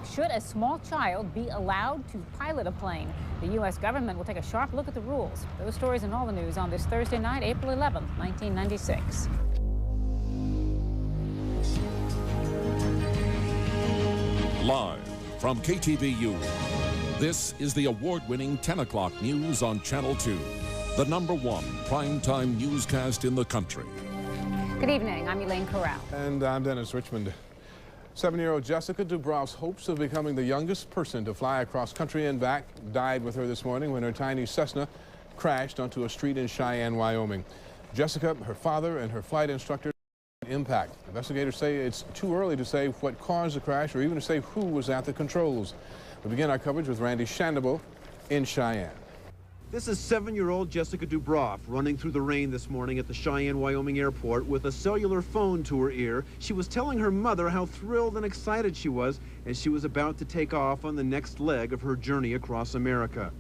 Should a small child be allowed to pilot a plane? The U.S. government will take a sharp look at the rules. Those stories and all the news on this Thursday night, April 11th, 1996. Live from KTVU, this is the award-winning 10 o'clock news on Channel 2, the #1 primetime newscast in the country. Good evening, I'm Elaine Corral. And I'm Dennis Richmond. 7-year-old Jessica DuBroff's hopes of becoming the youngest person to fly across country and back died with her this morning when her tiny Cessna crashed onto a street in Cheyenne, Wyoming. Jessica, her father, and her flight instructor impact. Investigators say it's too early to say what caused the crash or even to say who was at the controls. We begin our coverage with Randy Shandable in Cheyenne. This is 7-year-old Jessica DuBroff running through the rain this morning at the Cheyenne, Wyoming airport with a cellular phone to her ear. She was telling her mother how thrilled and excited she was as she was about to take off on the next leg of her journey across America.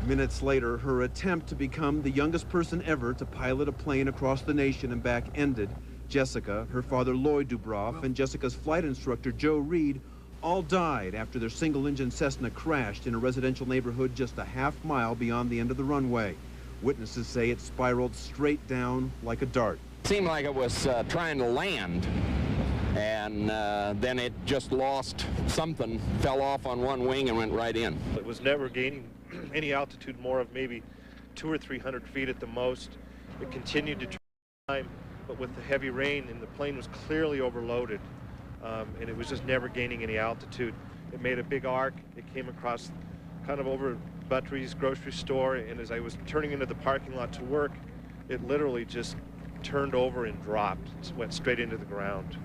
Minutes later, her attempt to become the youngest person ever to pilot a plane across the nation and back ended. Jessica, her father Lloyd DuBroff, and Jessica's flight instructor Joe Reed all died after their single-engine Cessna crashed in a residential neighborhood just a half-mile beyond the end of the runway. Witnesses say it spiraled straight down like a dart. It seemed like it was trying to land, and then it just lost something, fell off on one wing and went right in. It was never gaining any altitude more of maybe 200 or 300 feet at the most. It continued to climb, but with the heavy rain, and the plane was clearly overloaded. And it was just never gaining any altitude. It made a big arc. It came across kind of over Buttrey's grocery store, and as I was turning into the parking lot to work, it literally just turned over and dropped. It went straight into the ground.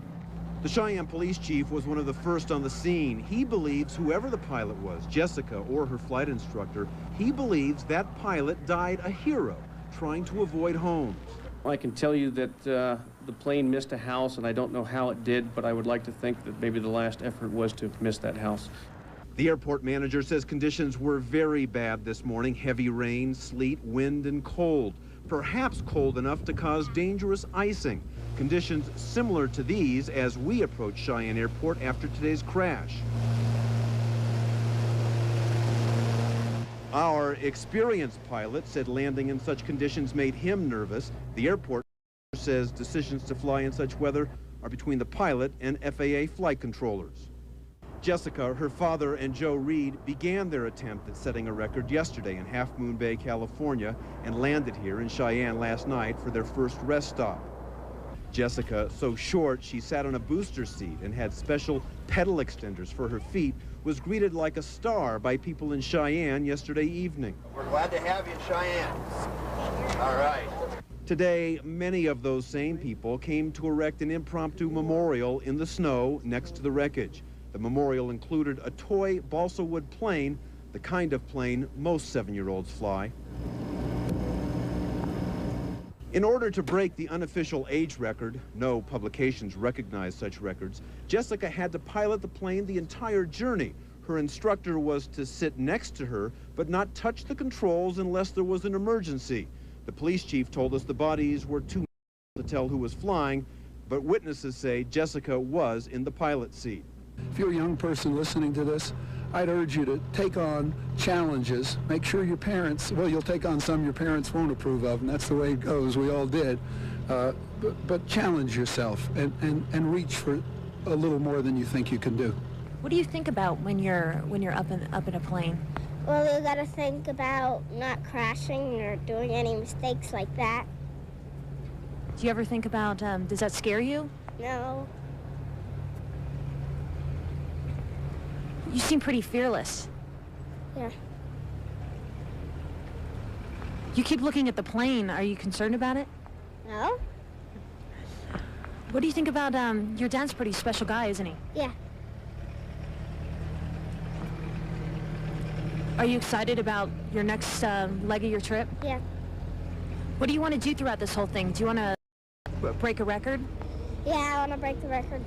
The Cheyenne police chief was one of the first on the scene. He believes whoever the pilot was, Jessica or her flight instructor, he believes that pilot died a hero trying to avoid homes. I can tell you that the plane missed a house, and I don't know how it did, but I would like to think that maybe the last effort was to miss that house. The airport manager says conditions were very bad this morning. Heavy rain, sleet, wind, and cold. Perhaps cold enough to cause dangerous icing. Conditions similar to these as we approach Cheyenne Airport after today's crash. Our experienced pilot said landing in such conditions made him nervous. The airport says decisions to fly in such weather are between the pilot and FAA flight controllers. Jessica, her father, and Joe Reed began their attempt at setting a record yesterday in Half Moon Bay, California, and landed here in Cheyenne last night for their first rest stop. Jessica, so short she sat on a booster seat and had special pedal extenders for her feet, was greeted like a star by people in Cheyenne yesterday evening. We're glad to have you in Cheyenne. All right. Today, many of those same people came to erect an impromptu memorial in the snow next to the wreckage. The memorial included a toy balsa wood plane, the kind of plane most 7-year-olds fly. In order to break the unofficial age record, no publications recognize such records, Jessica had to pilot the plane the entire journey. Her instructor was to sit next to her, but not touch the controls unless there was an emergency. The police chief told us the bodies were too to tell who was flying, but witnesses say Jessica was in the pilot seat. If you're a young person listening to this, I'd urge you to take on challenges. Make sure your parents, well, you'll take on some your parents won't approve of, and that's the way it goes. We all did. But challenge yourself and reach for a little more than you think you can do. What do you think about when you're up in a plane? Well, you gotta think about not crashing or doing any mistakes like that. Do you ever think about, does that scare you? No. You seem pretty fearless. Yeah. You keep looking at the plane. Are you concerned about it? No. What do you think about, your dad's a pretty special guy, isn't he? Yeah. Are you excited about your next leg of your trip? Yeah. What do you want to do throughout this whole thing? Do you want to break a record? Yeah, I want to break the record.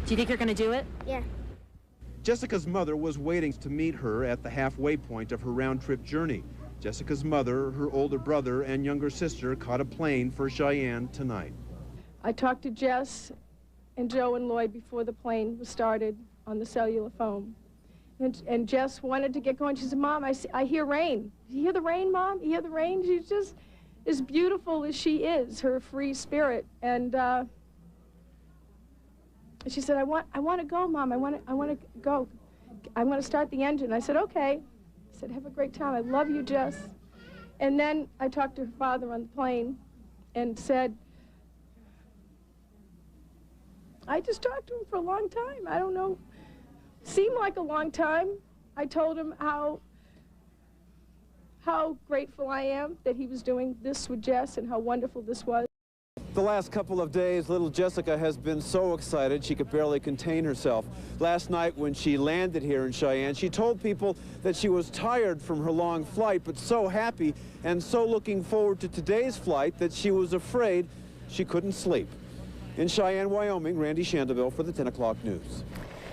Do you think you're going to do it? Yeah. Jessica's mother was waiting to meet her at the halfway point of her round-trip journey. Jessica's mother, her older brother, and younger sister caught a plane for Cheyenne tonight. I talked to Jess, and Joe and Lloyd before the plane was started on the cellular phone. And Jess wanted to get going. She said, Mom, I hear rain. You hear the rain, Mom? You hear the rain? She's just as beautiful as she is, her free spirit. And she said, I want to go, Mom. I want to go. I want to start the engine. I said, okay. I said, have a great time. I love you, Jess. And then I talked to her father on the plane and said, I just talked to him for a long time. I don't know. Seemed like a long time. I told him how grateful I am that he was doing this with Jess and how wonderful this was. The last couple of days, little Jessica has been so excited she could barely contain herself. Last night when she landed here in Cheyenne, she told people that she was tired from her long flight, but so happy and so looking forward to today's flight that she was afraid she couldn't sleep. In Cheyenne, Wyoming, Randy Shandeville for the 10 o'clock news.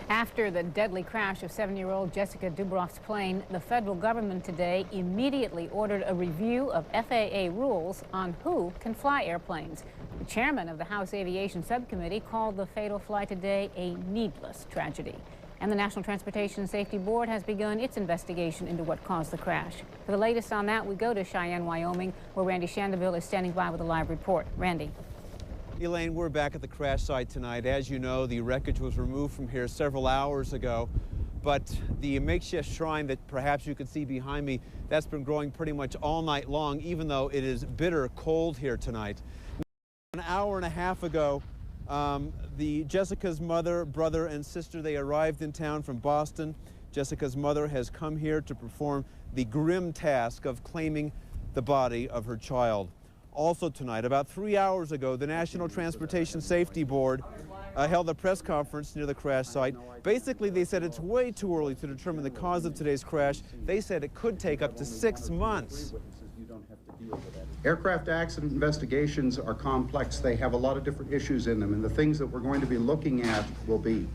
After the deadly crash of 7-year-old Jessica DuBroff's plane, the federal government today immediately ordered a review of FAA rules on who can fly airplanes. The chairman of the House Aviation Subcommittee called the fatal flight today a needless tragedy. And the National Transportation Safety Board has begun its investigation into what caused the crash. For the latest on that, we go to Cheyenne, Wyoming, where Randy Shandeville is standing by with a live report. Randy. Elaine, we're back at the crash site tonight. As you know, the wreckage was removed from here several hours ago, but the makeshift shrine that perhaps you can see behind me, that's been growing pretty much all night long, even though it is bitter cold here tonight. An hour and a half ago, Jessica's mother, brother, and sister, they arrived in town from Boston. Jessica's mother has come here to perform the grim task of claiming the body of her child. Also tonight, about 3 hours ago, the National Transportation Safety Board held a press conference near the crash site. Basically, they said it's way too early to determine the cause of today's crash. They said it could take up to 6 months. Aircraft accident investigations are complex. They have a lot of different issues in them, and the things that we're going to be looking at will be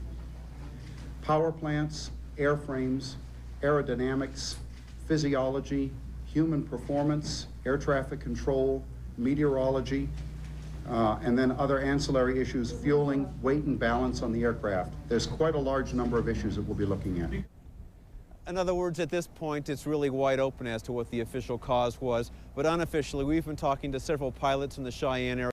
power plants, airframes, aerodynamics, physiology, human performance, air traffic control, meteorology, and then other ancillary issues, fueling, weight and balance on the aircraft. There's quite a large number of issues that we'll be looking at. In other words, at this point, it's really wide open as to what the official cause was, but unofficially, we've been talking to several pilots in the Cheyenne area,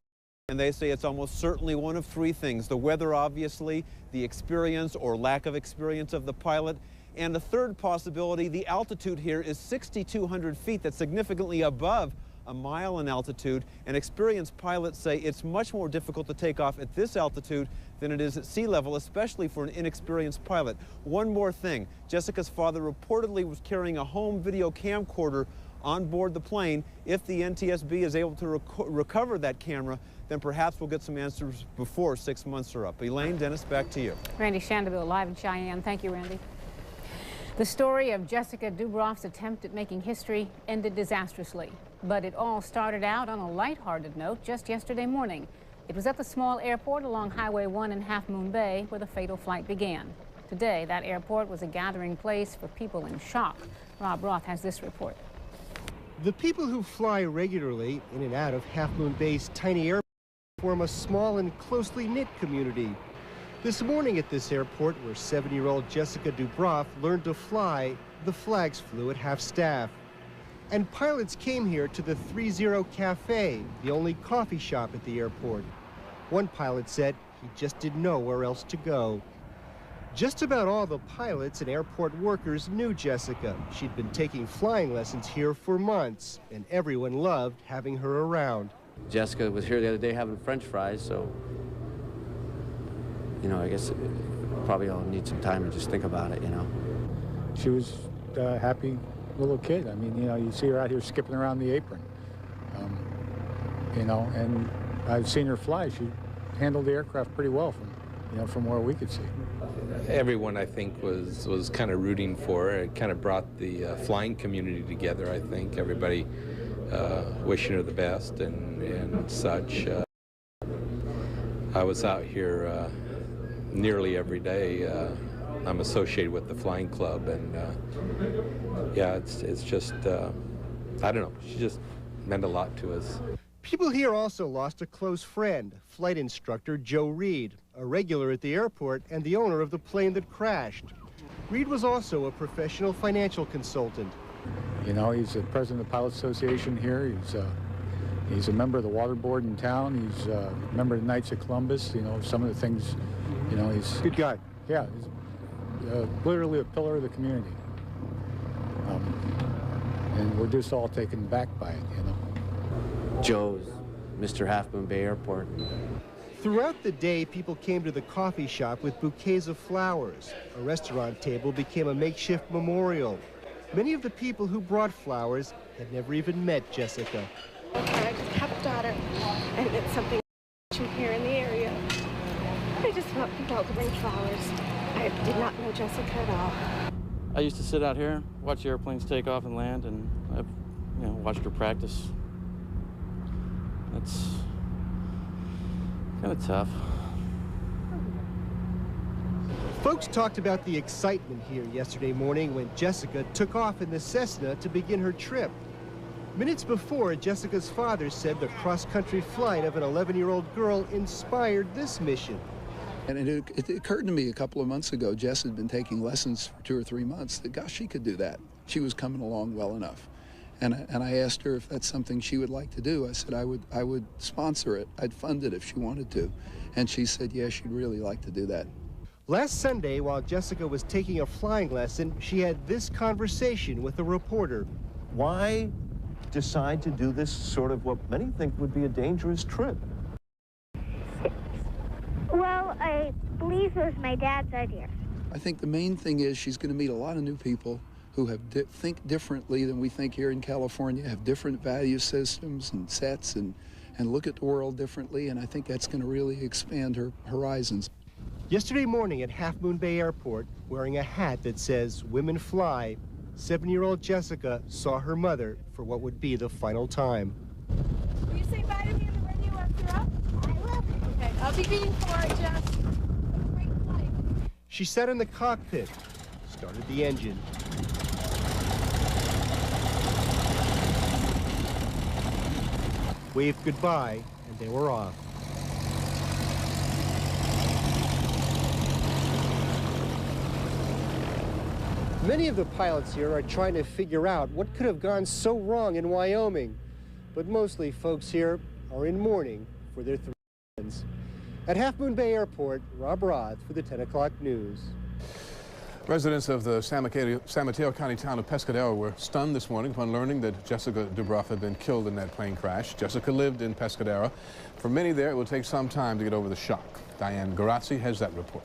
and they say it's almost certainly one of three things: the weather, obviously, the experience or lack of experience of the pilot, and the third possibility, the altitude here is 6,200 feet. That's significantly above a mile in altitude, and experienced pilots say it's much more difficult to take off at this altitude than it is at sea level, especially for an inexperienced pilot. One more thing, Jessica's father reportedly was carrying a home video camcorder on board the plane. If the NTSB is able to recover that camera, then perhaps we'll get some answers before 6 months are up. Elaine, Dennis, back to you. Randy Shandeville live in Cheyenne. Thank you, Randy. The story of Jessica DuBroff's attempt at making history ended disastrously. But it all started out on a lighthearted note just yesterday morning. It was at the small airport along Highway 1 in Half Moon Bay where the fatal flight began. Today, that airport was a gathering place for people in shock. Rob Roth has this report. The people who fly regularly in and out of Half Moon Bay's tiny airport form a small and closely knit community. This morning at this airport, where 7-year-old Jessica DuBroff learned to fly, the flags flew at half-staff. And pilots came here to the 30 Cafe, the only coffee shop at the airport. One pilot said he just didn't know where else to go. Just about all the pilots and airport workers knew Jessica. She'd been taking flying lessons here for months, and everyone loved having her around. Jessica was here the other day having French fries, so, you know, I guess probably I'll need some time to just think about it, you know. She was a happy little kid. I mean, you know, you see her out here skipping around the apron, you know, and I've seen her fly. She handled the aircraft pretty well from where we could see. Everyone, I think, was kind of rooting for her. It kind of brought the flying community together, I think. Everybody wishing her the best and such. I was out here nearly every day. I'm associated with the flying club, and yeah, it's just, I don't know, she just meant a lot to us. People here also lost a close friend, flight instructor Joe Reed, a regular at the airport and the owner of the plane that crashed. Reed was also a professional financial consultant. You know, he's the president of the Pilot Association here. He's a member of the water board in town. He's a member of the Knights of Columbus. You know, some of the things, you know, he's... Good guy. Yeah, he's literally a pillar of the community. And we're just all taken back by it, you know. Joe's, Mr. Half Moon Bay Airport. Throughout the day, people came to the coffee shop with bouquets of flowers. A restaurant table became a makeshift memorial. Many of the people who brought flowers had never even met Jessica. Okay, I just have a daughter, and it's something here in the area. I just felt compelled to bring flowers. I did not know Jessica at all. I used to sit out here, watch the airplanes take off and land, and I've, you know, watched her practice. That's kind of tough. Folks talked about the excitement here yesterday morning when Jessica took off in the Cessna to begin her trip. Minutes before, Jessica's father said the cross-country flight of an 11-year-old girl inspired this mission. And it occurred to me a couple of months ago, Jess had been taking lessons for 2 or 3 months, that gosh, she could do that. She was coming along well enough. And I asked her if that's something she would like to do. I said I would sponsor it. I'd fund it if she wanted to. And she said, yeah, she'd really like to do that. Last Sunday, while Jessica was taking a flying lesson, she had this conversation with a reporter. Why decide to do this sort of what many think would be a dangerous trip? Well, I believe it was my dad's idea. I think the main thing is she's going to meet a lot of new people who have think differently than we think here in California, have different value systems and sets, and look at the world differently, and I think that's going to really expand her horizons. Yesterday morning at Half Moon Bay Airport, wearing a hat that says "Women Fly," 7-year-old Jessica saw her mother for what would be the final time. Will you say bye to me on the radio after you're up? I will. Okay, I'll be beating for it, Jess. Have a great flight. She sat in the cockpit, started the engine. Waved goodbye, and they were off. Many of the pilots here are trying to figure out what could have gone so wrong in Wyoming. But mostly folks here are in mourning for their 3 friends. At Half Moon Bay Airport, Rob Roth for the 10 o'clock news. Residents of the San Mateo County town of Pescadero were stunned this morning upon learning that Jessica DuBroff had been killed in that plane crash. Jessica lived in Pescadero. For many there, it will take some time to get over the shock. Diane Garazzi has that report.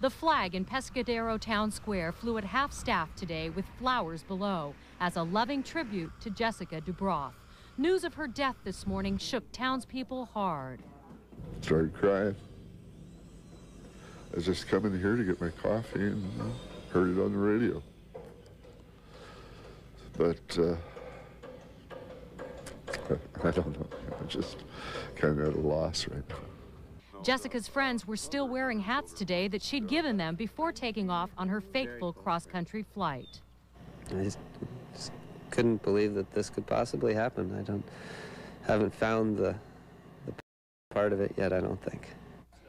The flag in Pescadero Town Square flew at half-staff today with flowers below as a loving tribute to Jessica DuBroff. News of her death this morning shook townspeople hard. Started crying. I was just coming here to get my coffee and heard it on the radio. But I don't know. I'm just kind of at a loss right now. Jessica's friends were still wearing hats today that she'd given them before taking off on her fateful cross-country flight. I just couldn't believe that this could possibly happen. Haven't found the part of it yet, I don't think.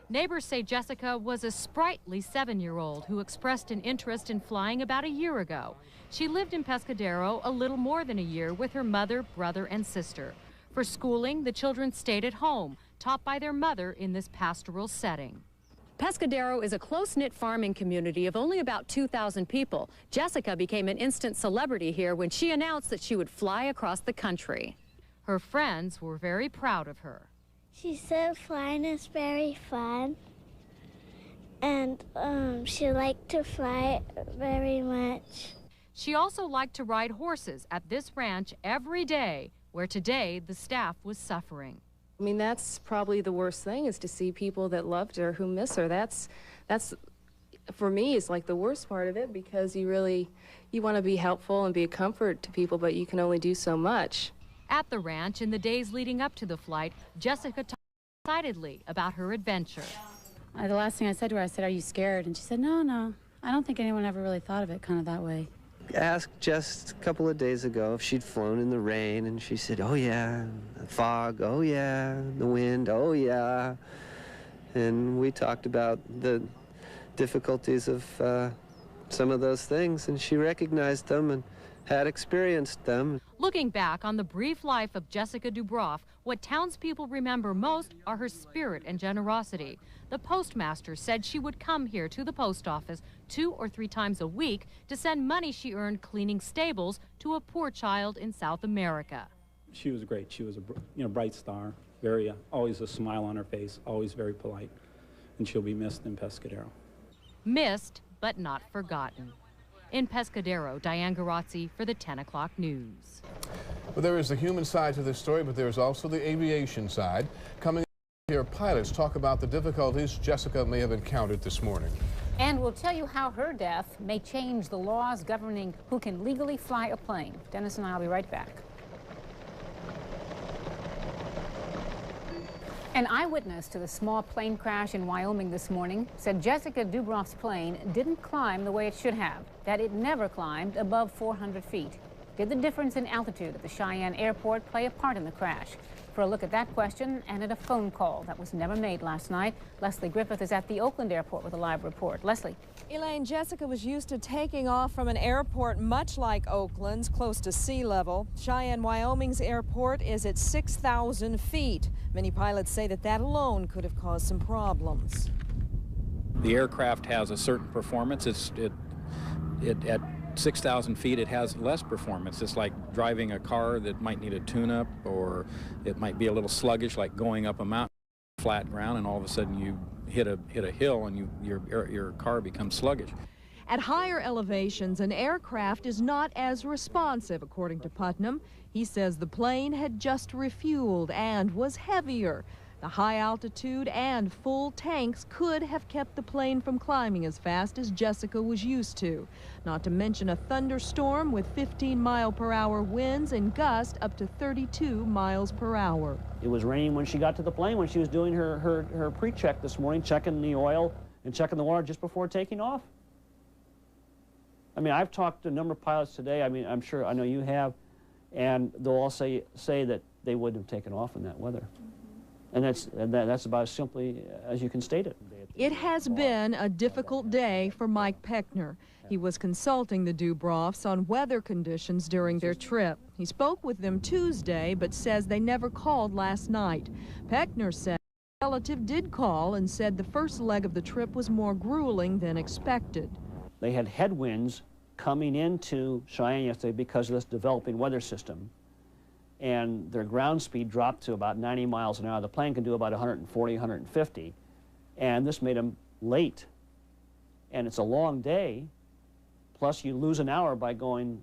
Neighbors say Jessica was a sprightly 7-year-old who expressed an interest in flying about a year ago. She lived in Pescadero a little more than a year with her mother, brother, and sister. For schooling, the children stayed at home, taught by their mother in this pastoral setting. Pescadero is a close-knit farming community of only about 2,000 people. Jessica became an instant celebrity here when she announced that she would fly across the country. Her friends were very proud of her. She said flying is very fun, and she liked to fly very much. She also liked to ride horses at this ranch every day, where today the staff was suffering. I mean, that's probably the worst thing, is to see people that loved her who miss her. That's for me, is like the worst part of it, because you want to be helpful and be a comfort to people, but you can only do so much. At the ranch, in the days leading up to the flight, Jessica talked excitedly about her adventure. The last thing I said to her, I said, "Are you scared?" And she said, no, I don't think anyone ever really thought of it kind of that way. I asked just a couple of days ago if she'd flown in the rain, and she said, oh yeah, the fog, oh yeah, the wind, oh yeah. and we talked about the difficulties of some of those things, and she recognized them and had experienced them. Looking back on the brief life of Jessica DuBroff, what townspeople remember most are her spirit and generosity. The postmaster said she would come here to the post office 2 or 3 times a week to send money she earned cleaning stables to a poor child in South America. She was great. She was a bright star, very always a smile on her face, always very polite, and she'll be missed in Pescadero. Missed, but not forgotten. In Pescadero, Diane Garazzi for the 10 o'clock news. Well, there is the human side to this story, but there is also the aviation side. Coming up here, pilots talk about the difficulties Jessica may have encountered this morning. And we'll tell you how her death may change the laws governing who can legally fly a plane. Dennis and I will be right back. An eyewitness to the small plane crash in Wyoming this morning said Jessica DuBroff's plane didn't climb the way it should have, that it never climbed above 400 feet. Did the difference in altitude at the Cheyenne airport play a part in the crash? For a look at that question and at a phone call that was never made last night, Leslie Griffith is at the Oakland airport with a live report. Leslie. Elaine, Jessica was used to taking off from an airport much like Oakland's, close to sea level. Cheyenne, Wyoming's airport is at 6,000 feet. Many pilots say that alone could have caused some problems. The aircraft has a certain performance. At 6,000 feet, it has less performance. It's like driving a car that might need a tune-up, or it might be a little sluggish, like going up a mountain, flat ground, and all of a sudden you hit a hill and your car becomes sluggish. At higher elevations, an aircraft is not as responsive, according to Putnam. He says the plane had just refueled and was heavier. The high altitude and full tanks could have kept the plane from climbing as fast as Jessica was used to. Not to mention a thunderstorm with 15-mile-per-hour winds and gusts up to 32 miles per hour. It was raining when she got to the plane, when she was doing her pre-check this morning, checking the oil and checking the water just before taking off. I mean, I've talked to a number of pilots today. I mean, I'm sure, I know you have, and they'll all say that they wouldn't have taken off in that weather. And that's about as simply as you can state it. It has been a difficult day for Mike Peckner. He was consulting the DuBroffs on weather conditions during their trip. He spoke with them Tuesday, but says they never called last night. Peckner said a relative did call and said the first leg of the trip was more grueling than expected. They had headwinds coming into Cheyenne yesterday because of this developing weather system, and their ground speed dropped to about 90 miles an hour. The plane can do about 140, 150, and this made them late. And it's a long day, plus you lose an hour by going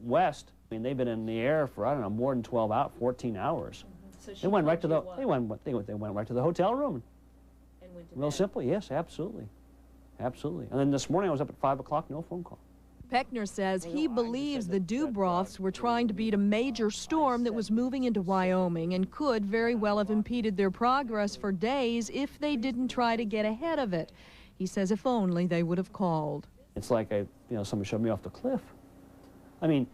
west. I mean, they've been in the air for, I don't know, more than 12 hours, 14 hours. So they went right to the, they went right to the hotel room. And went to real simple, yes, absolutely. Absolutely. And then this morning I was up at 5 o'clock, no phone call. Peckner says he believes the DuBroffs were trying to beat a major storm that was moving into Wyoming and could very well have impeded their progress for days if they didn't try to get ahead of it. He says if only they would have called. It's like somebody shoved me off the cliff. I mean,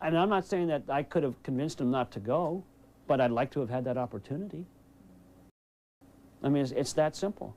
and I'm not saying that I could have convinced them not to go, but I'd like to have had that opportunity. I mean, it's that simple.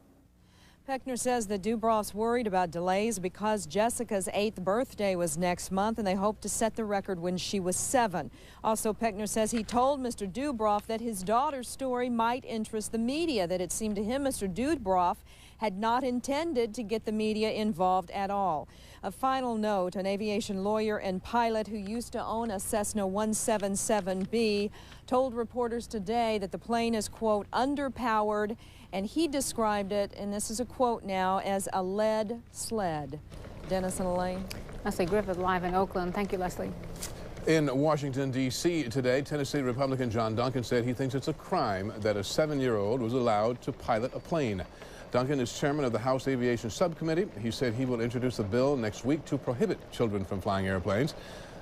Peckner says the DuBroffs worried about delays because Jessica's 8th birthday was next month and they hope to set the record when she was 7. Also, Peckner says he told Mr. DuBroff that his daughter's story might interest the media, that it seemed to him Mr. DuBroff had not intended to get the media involved at all. A final note, an aviation lawyer and pilot who used to own a Cessna 177B told reporters today that the plane is, quote, underpowered, and he described it, and this is a quote now, as a lead sled. Dennis and Elaine. Leslie Griffith live in Oakland. Thank you, Leslie. In Washington, D.C. today, Tennessee Republican John Duncan said he thinks it's a crime that a 7-year-old was allowed to pilot a plane. Duncan is chairman of the House Aviation Subcommittee. He said he will introduce a bill next week to prohibit children from flying airplanes.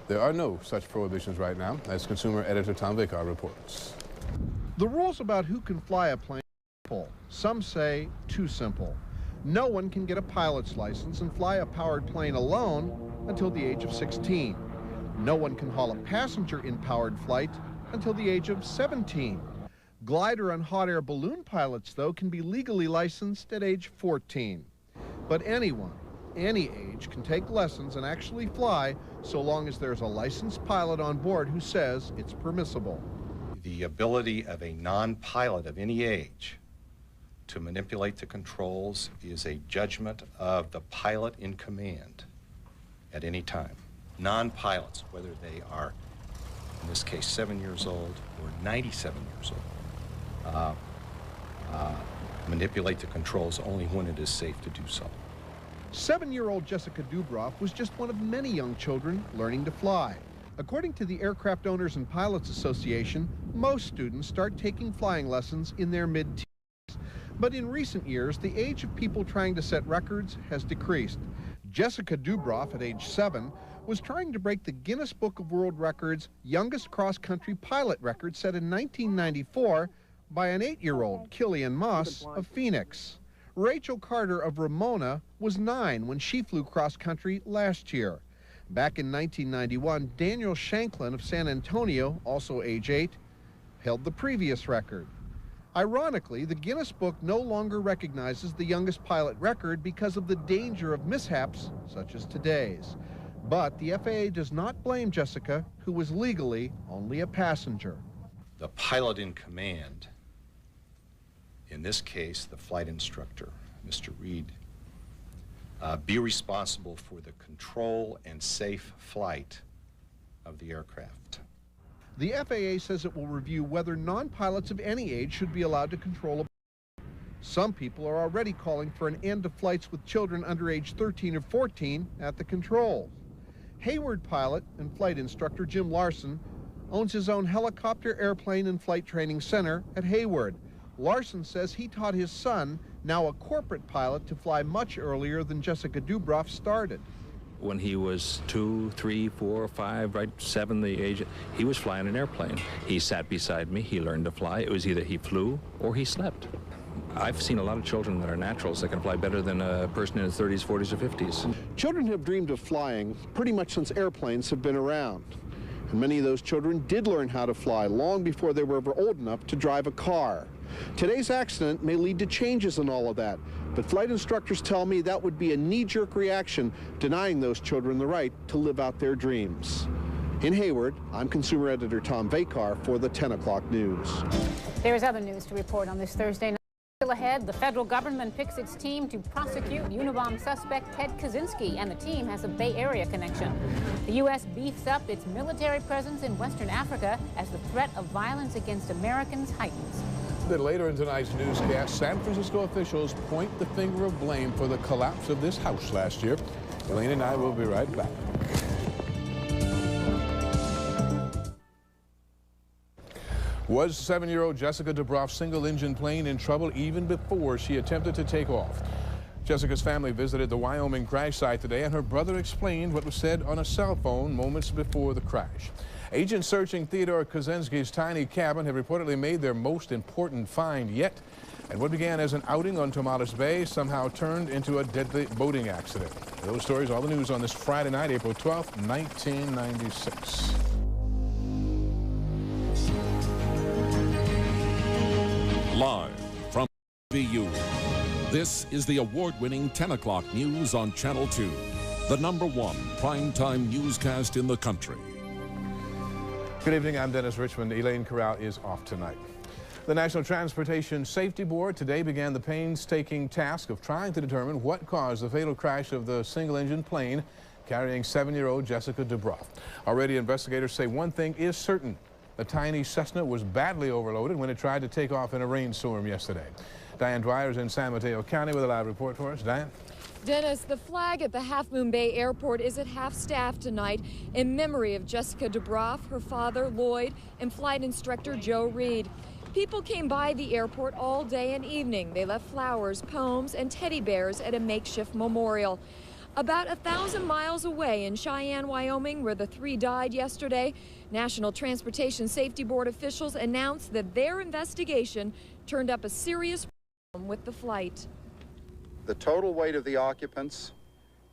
There are no such prohibitions right now, as consumer editor Tom Vakar reports. The rules about who can fly a plane are simple. Some say too simple. No one can get a pilot's license and fly a powered plane alone until the age of 16. No one can haul a passenger in powered flight until the age of 17. Glider and hot air balloon pilots, though, can be legally licensed at age 14. But anyone, any age, can take lessons and actually fly so long as there's a licensed pilot on board who says it's permissible. The ability of a non-pilot of any age to manipulate the controls is a judgment of the pilot in command at any time. Non-pilots, whether they are, in this case, 7 years old or 97 years old, manipulate the controls only when it is safe to do so. 7-year-old Jessica DuBroff was just one of many young children learning to fly. According to the Aircraft Owners and Pilots Association, most students start taking flying lessons in their mid-teens. But in recent years, the age of people trying to set records has decreased. Jessica DuBroff, at age 7, was trying to break the Guinness Book of World Records youngest cross-country pilot record set in 1994 by an 8-year-old, Killian Moss, of Phoenix. Rachel Carter of Ramona was 9 when she flew cross-country last year. Back in 1991, Daniel Shanklin of San Antonio, also age 8, held the previous record. Ironically, the Guinness Book no longer recognizes the youngest pilot record because of the danger of mishaps such as today's. But the FAA does not blame Jessica, who was legally only a passenger. The pilot in command, in this case the flight instructor, Mr. Reed, be responsible for the control and safe flight of the aircraft. The FAA says it will review whether non-pilots of any age should be allowed to control a. Some people are already calling for an end to flights with children under age 13 or 14 at the controls. Hayward pilot and flight instructor Jim Larson owns his own helicopter, airplane, and flight training center at Hayward. Larson says he taught his son, now a corporate pilot, to fly much earlier than Jessica DuBroff started. When he was 2, 3, 4, 5, right, 7, the age, he was flying an airplane. He sat beside me, he learned to fly. It was either he flew or he slept. I've seen a lot of children that are naturals that can fly better than a person in his 30s, 40s, or 50s. Children have dreamed of flying pretty much since airplanes have been around. And many of those children did learn how to fly long before they were ever old enough to drive a car. Today's accident may lead to changes in all of that, but flight instructors tell me that would be a knee-jerk reaction, denying those children the right to live out their dreams. In Hayward, I'm consumer editor Tom Vakar for the 10 o'clock news. There is other news to report on this Thursday night. Still ahead, the federal government picks its team to prosecute Unabomber suspect Ted Kaczynski, and the team has a Bay Area connection. The U.S. beefs up its military presence in Western Africa as the threat of violence against Americans heightens. A bit later in tonight's newscast, San Francisco officials point the finger of blame for the collapse of this house last year. Elaine and I will be right back. Was 7-year-old Jessica DuBroff's single-engine plane in trouble even before she attempted to take off? Jessica's family visited the Wyoming crash site today, and her brother explained what was said on a cell phone moments before the crash. Agents searching Theodore Kaczynski's tiny cabin have reportedly made their most important find yet. And what began as an outing on Tomales Bay somehow turned into a deadly boating accident. Those stories, all the news on this Friday night, April 12th, 1996. Live from KTVU, this is the award-winning 10 o'clock news on Channel 2, the #1 primetime newscast in the country. Good evening, I'm Dennis Richmond. Elaine Corral is off tonight. The National Transportation Safety Board today began the painstaking task of trying to determine what caused the fatal crash of the single-engine plane carrying 7-year-old Jessica DuBroff. Already, investigators say one thing is certain. The tiny Cessna was badly overloaded when it tried to take off in a rainstorm yesterday. Diane Dwyer is in San Mateo County with a live report for us. Diane? Dennis, the flag at the Half Moon Bay Airport is at half-staff tonight in memory of Jessica DuBroff, her father, Lloyd, and flight instructor Joe Reed. People came by the airport all day and evening. They left flowers, poems, and teddy bears at a makeshift memorial. About 1,000 miles away in Cheyenne, Wyoming, where the 3 died yesterday, National Transportation Safety Board officials announced that their investigation turned up a serious problem with the flight. The total weight of the occupants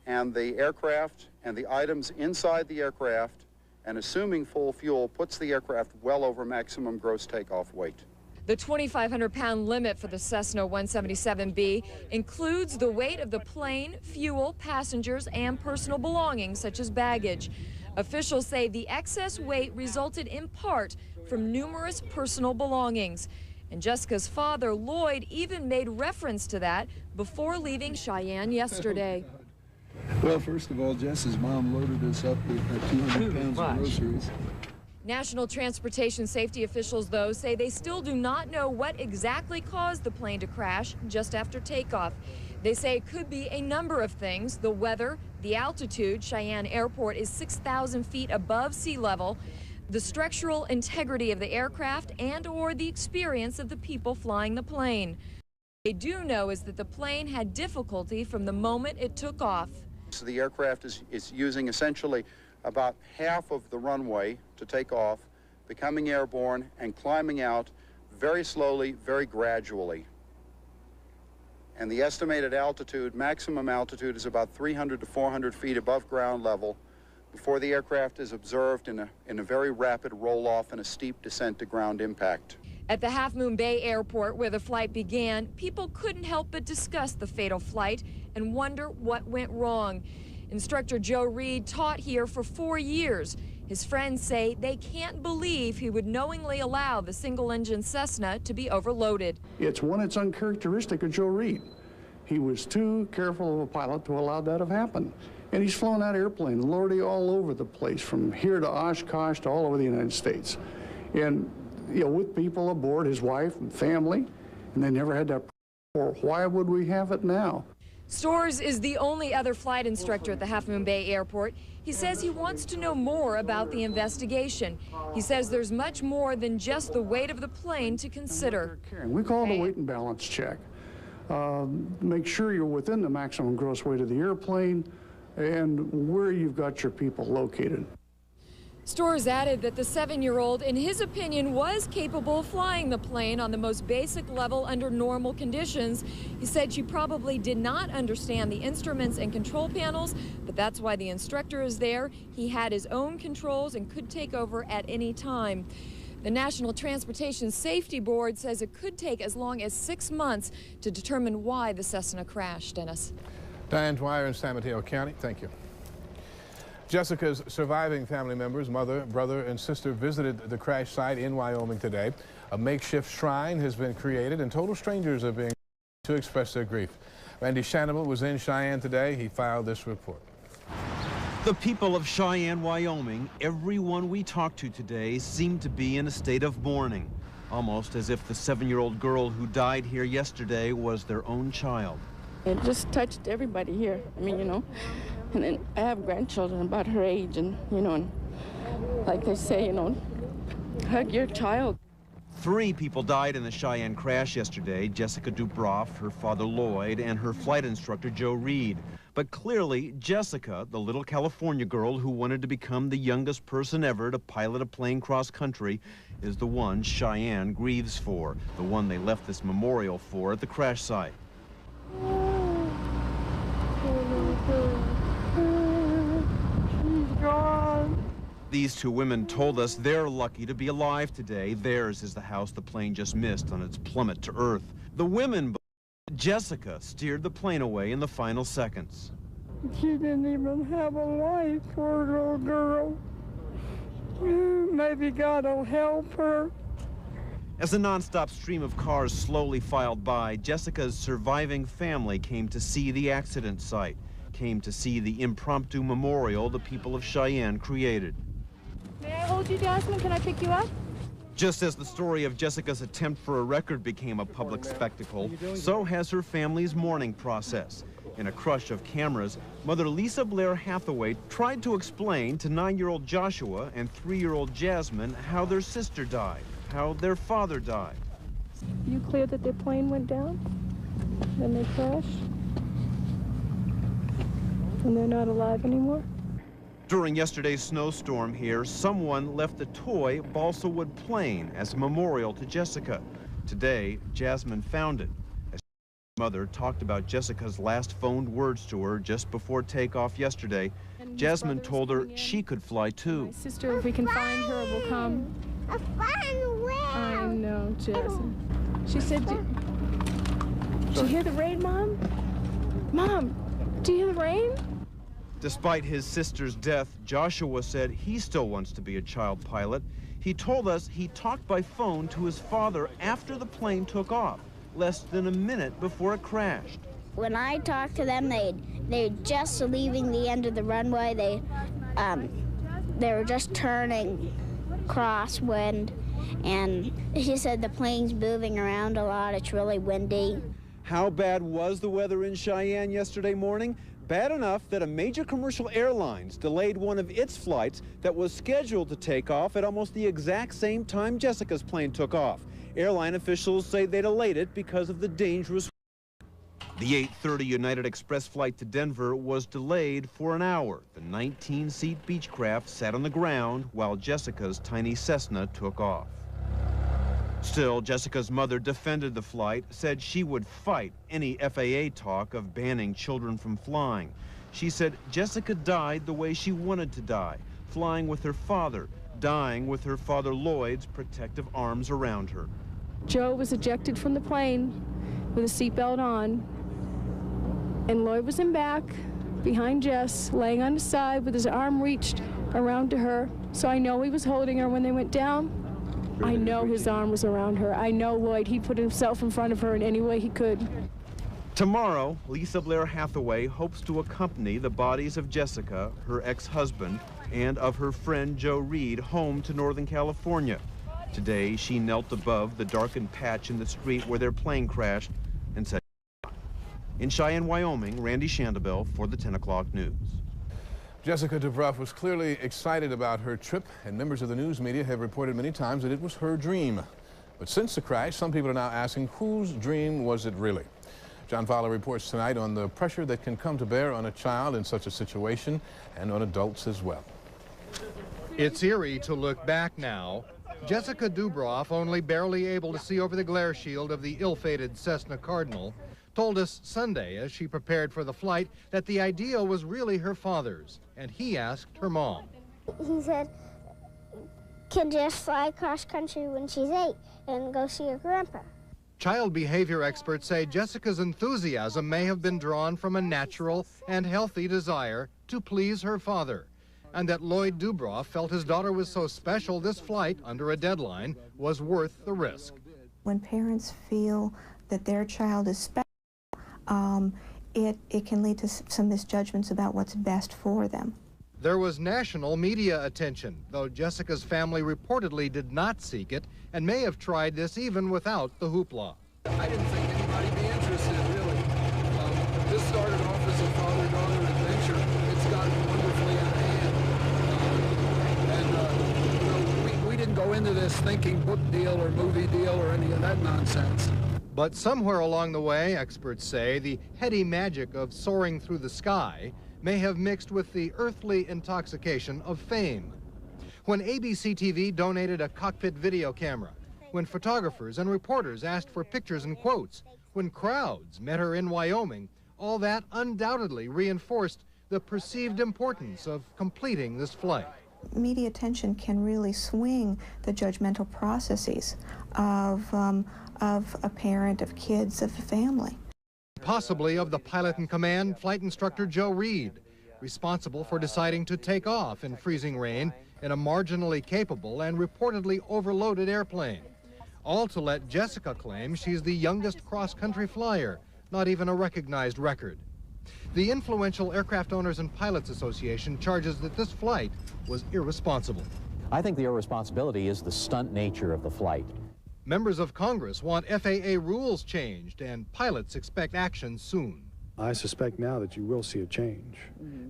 and the aircraft and the items inside the aircraft, and assuming full fuel, puts the aircraft well over maximum gross takeoff weight. The 2,500-pound limit for the Cessna 177B includes the weight of the plane, fuel, passengers, and personal belongings such as baggage. Officials say the excess weight resulted in part from numerous personal belongings. And Jessica's father, Lloyd, even made reference to that before leaving Cheyenne yesterday. Well, first of all, Jess's mom loaded us up with 200 pounds of groceries. National transportation safety officials, though, say they still do not know what exactly caused the plane to crash just after takeoff. They say it could be a number of things: the weather, the altitude. Cheyenne Airport is 6,000 feet above sea level, the structural integrity of the aircraft, and/or the experience of the people flying the plane. What they do know is that the plane had difficulty from the moment it took off. So the aircraft is using essentially about half of the runway to take off, becoming airborne and climbing out very slowly, very gradually. And the estimated altitude, maximum altitude, is about 300 to 400 feet above ground level before the aircraft is observed in a very rapid roll-off and a steep descent to ground impact. At the Half Moon Bay Airport, where the flight began, people couldn't help but discuss the fatal flight and wonder what went wrong. Instructor Joe Reed taught here for 4 years. His friends say they can't believe he would knowingly allow the single-engine Cessna to be overloaded. It's uncharacteristic of Joe Reed. He was too careful of a pilot to allow that to happen. And he's flown that airplane, lordy, all over the place, from here to Oshkosh to all over the United States. And, you know, with people aboard, his wife and family, and they never had that before. Why would we have it now? Storrs is the only other flight instructor at the Half Moon Bay Airport. He says he wants to know more about the investigation. He says there's much more than just the weight of the plane to consider. We call it a weight and balance check. Make sure you're within the maximum gross weight of the airplane and where you've got your people located. Storrs added that the 7-year-old, in his opinion, was capable of flying the plane on the most basic level under normal conditions. He said she probably did not understand the instruments and control panels, but that's why the instructor is there. He had his own controls and could take over at any time. The National Transportation Safety Board says it could take as long as 6 months to determine why the Cessna crashed. Dennis. Diane Dwyer in San Mateo County, thank you. Jessica's surviving family members, mother, brother, and sister, visited the crash site in Wyoming today. A makeshift shrine has been created, and total strangers are being to express their grief. Randy Shannable was in Cheyenne today. He filed this report. The people of Cheyenne, Wyoming, everyone we talked to today seemed to be in a state of mourning, almost as if the 7-year-old girl who died here yesterday was their own child. It just touched everybody here. I mean, you know, and then I have grandchildren about her age, and, you know, and like they say, you know, hug your child. 3 people died in the Cheyenne crash yesterday: Jessica DuBroff, her father Lloyd, and her flight instructor Joe Reed. But clearly, Jessica, the little California girl who wanted to become the youngest person ever to pilot a plane cross-country, is the one Cheyenne grieves for, the one they left this memorial for at the crash site. These 2 women told us they're lucky to be alive today. Theirs is the house the plane just missed on its plummet to Earth. The women, Jessica, steered the plane away in the final seconds. She didn't even have a life, poor little girl. Maybe God will help her. As a nonstop stream of cars slowly filed by, Jessica's surviving family came to see the accident site, came to see the impromptu memorial the people of Cheyenne created. May I hold you, Jasmine? Can I pick you up? Just as the story of Jessica's attempt for a record became a public spectacle, so has her family's mourning process. In a crush of cameras, Mother Lisa Blair Hathaway tried to explain to 9-year-old Joshua and 3-year-old Jasmine how their sister died, how their father died. You clear that their plane went down? Then they crashed? And they're not alive anymore? During yesterday's snowstorm here, someone left a toy balsa wood plane as a memorial to Jessica. Today, Jasmine found it. As mother talked about Jessica's last phoned words to her just before takeoff yesterday, Jasmine told her she could fly too. My sister, if we can find her, will come A fun wheel. I know, Jess. She said, "Did you hear the rain, Mom? Mom, do you hear the rain?" Despite his sister's death, Joshua said he still wants to be a child pilot. He told us he talked by phone to his father after the plane took off, less than a minute before it crashed. When I talked to them, they're just leaving the end of the runway. They were just turning crosswind, and he said the plane's moving around a lot. It's really windy. How bad was the weather in Cheyenne yesterday morning? Bad enough that a major commercial airlines delayed one of its flights that was scheduled to take off at almost the exact same time Jessica's plane took off. Airline officials say they delayed it because of the dangerous. The 8:30 United Express flight to Denver was delayed for an hour. The 19-seat Beechcraft sat on the ground while Jessica's tiny Cessna took off. Still, Jessica's mother defended the flight, said she would fight any FAA talk of banning children from flying. She said Jessica died the way she wanted to die, flying with her father, dying with her father Lloyd's protective arms around her. Joe was ejected from the plane with a seatbelt on, and Lloyd was in back, behind Jess, laying on his side with his arm reached around to her. So I know he was holding her when they went down. I know his arm was around her. I know Lloyd, he put himself in front of her in any way he could. Tomorrow, Lisa Blair Hathaway hopes to accompany the bodies of Jessica, her ex-husband, and of her friend Joe Reed home to Northern California. Today, she knelt above the darkened patch in the street where their plane crashed and said, in Cheyenne, Wyoming, Randy Shandabell for the 10 o'clock news. Jessica DuBroff was clearly excited about her trip, and members of the news media have reported many times that it was her dream. But since the crash, some people are now asking, whose dream was it really? John Fowler reports tonight on the pressure that can come to bear on a child in such a situation and on adults as well. It's eerie to look back now. Jessica DuBroff, only barely able to see over the glare shield of the ill-fated Cessna Cardinal, told us Sunday as she prepared for the flight that the idea was really her father's, and he asked her mom. He said, can Jess fly cross country when she's 8 and go see her grandpa? Child behavior experts say Jessica's enthusiasm may have been drawn from a natural and healthy desire to please her father, and that Lloyd DuBroff felt his daughter was so special this flight, under a deadline, was worth the risk. When parents feel that their child is special, it can lead to some misjudgments about what's best for them. There was national media attention, though Jessica's family reportedly did not seek it and may have tried this even without the hoopla. I didn't think anybody'd be interested, really. This started off as a father-daughter adventure. It's gotten wonderfully out of hand. We didn't go into this thinking book deal or movie deal or any of that nonsense. But somewhere along the way, experts say, the heady magic of soaring through the sky may have mixed with the earthly intoxication of fame. When ABC TV donated a cockpit video camera, when photographers and reporters asked for pictures and quotes, when crowds met her in Wyoming, all that undoubtedly reinforced the perceived importance of completing this flight. Media attention can really swing the judgmental processes of a parent, of kids, of a family. Possibly of the pilot in command, Flight Instructor Joe Reed, responsible for deciding to take off in freezing rain in a marginally capable and reportedly overloaded airplane. All to let Jessica claim she's the youngest cross-country flyer, not even a recognized record. The influential Aircraft Owners and Pilots Association charges that this flight was irresponsible. I think the irresponsibility is the stunt nature of the flight. Members of Congress want FAA rules changed, and pilots expect action soon. I suspect now that you will see a change,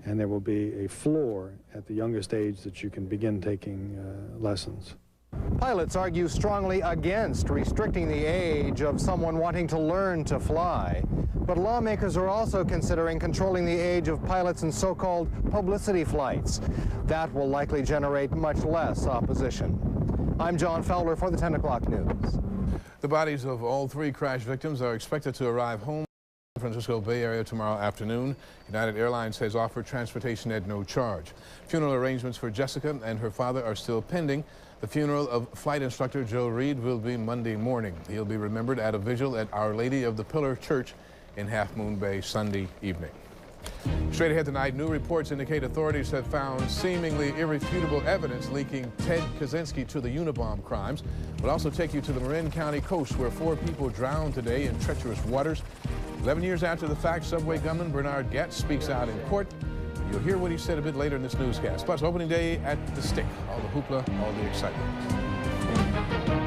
and there will be a floor at the youngest age that you can begin taking lessons. Pilots argue strongly against restricting the age of someone wanting to learn to fly, but lawmakers are also considering controlling the age of pilots in so-called publicity flights. That will likely generate much less opposition. I'm John Fowler for the 10 o'clock news. The bodies of all 3 crash victims are expected to arrive home Francisco Bay Area tomorrow afternoon. United Airlines has offered transportation at no charge. Funeral arrangements for Jessica and her father are still pending. The funeral of flight instructor Joe Reed will be Monday morning. He'll be remembered at a vigil at Our Lady of the Pillar Church in Half Moon Bay Sunday evening. Straight ahead tonight, new reports indicate authorities have found seemingly irrefutable evidence linking Ted Kaczynski to the Unabomb crimes. We'll also take you to the Marin County coast, where 4 people drowned today in treacherous waters. 11 years after the fact, subway gunman Bernard Getz speaks out in court. You'll hear what he said a bit later in this newscast. Plus, opening day at the Stick. All the hoopla, all the excitement.